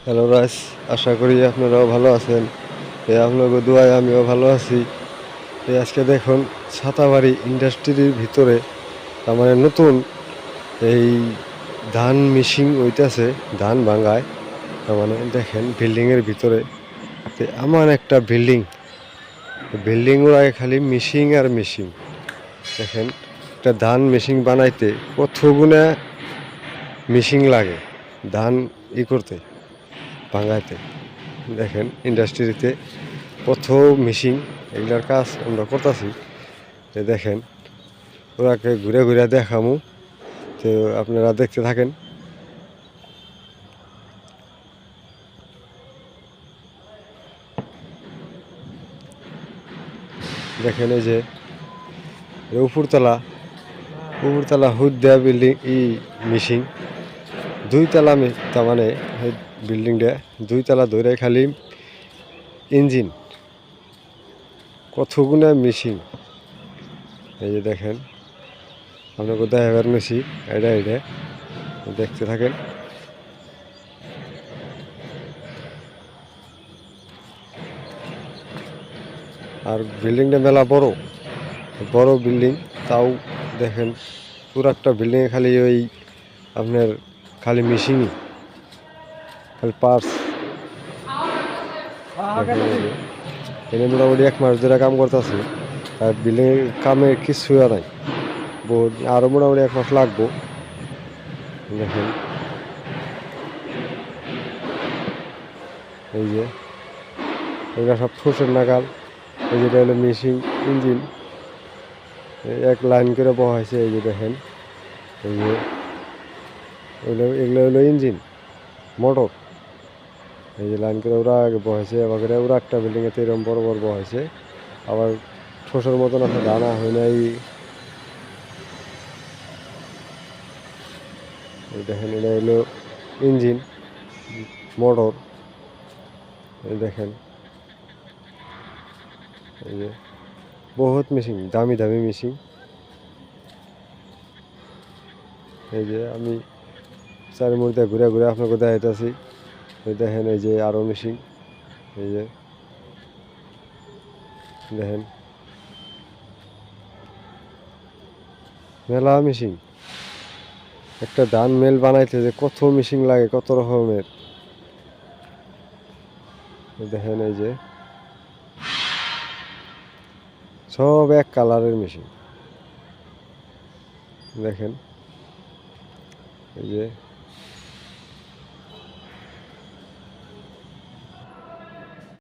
Hello guys, আশা করি আপনারাও ভালো আছেন। আপনাদের দোয়ায় আমিও ভালো আছি। আজকে দেখুন ছাতাবাড়ি ইন্ডাস্ট্রির ভিতরে তার মানে নতুন এই ধান মিশিং হইতাছে, ধান ভাঙায়। তার মানে দেখেন বিল্ডিংয়ের ভিতরে এমন একটা বিল্ডিং ওরা খালি মিশিং আর মিশিং। দেখেন একটা ধান মেশিন বানাইতে কতগুনা মিশিং লাগে ধান করতে, ভাঙাইতে। দেখেন ইন্ডাস্ট্রিতে কত মিশিং, এগুলার কাজ আমরা করতেছি। দেখেন ওরাকে ঘুরে ঘুরে দেখামু, তো আপনারা দেখতে থাকেন। দেখেন এই যে উপরতলা হুদ্দা বিল্ডিং মিশিং দুইতলা, তার মানে বিল্ডিংটা দুইতলা ধরে খালি ইঞ্জিন, কতগুনা মিশিং। এই যে দেখেন আপনাকে দেখাবার মেশি, এটা দেখতে থাকেন। আর বিল্ডিংটা মেলা বড় বড় বিল্ডিং, তাও দেখেন পুরো একটা বিল্ডিংয়ে খালি ওই আপনার খালি মিশিংই, খালি পার্টস। এনে মোটামুটি 1 মাস ধরে কাম করতেছি, আর বিল্ডিং কামে কিছু নাই, বহুত আরও মোটামুটি 1 মাস লাগবো। দেখেন এই যে এগুলো সব ঠোসের নাগাল। এই যেটা হলো মেশিন ইঞ্জিন, এক লাইন করে বহাইছে। এই যে দেখেন এই যে এগুলো হলো ইঞ্জিন মোটর। এই যে লাইন করে ওরা আগে বহাইছে, আবার করে ওরা একটা বিল্ডিংয়ে এরকম বড় বড় বহাইছে। আবার ঠোসের মতন আছে, দানা হয় নাই। এই দেখেন এটা হলো ইঞ্জিন মোটর। এই দেখেন এই যে বহুত মেশিন, দামি দামি মেশিন। এই যে আমি চারি মুড়িতে ঘুরে ঘুরে আপনাকে দেখাইতেছি। এই দেখেন এই যে আরও মেশিন, এই যে দেখেন মেলা মেশিন। একটা ধান মেল বানাইতে যে কত মেশিন লাগে, কত রকমের। দেখেন এই যে সব এক কালারের মেশিন। দেখেন এই যে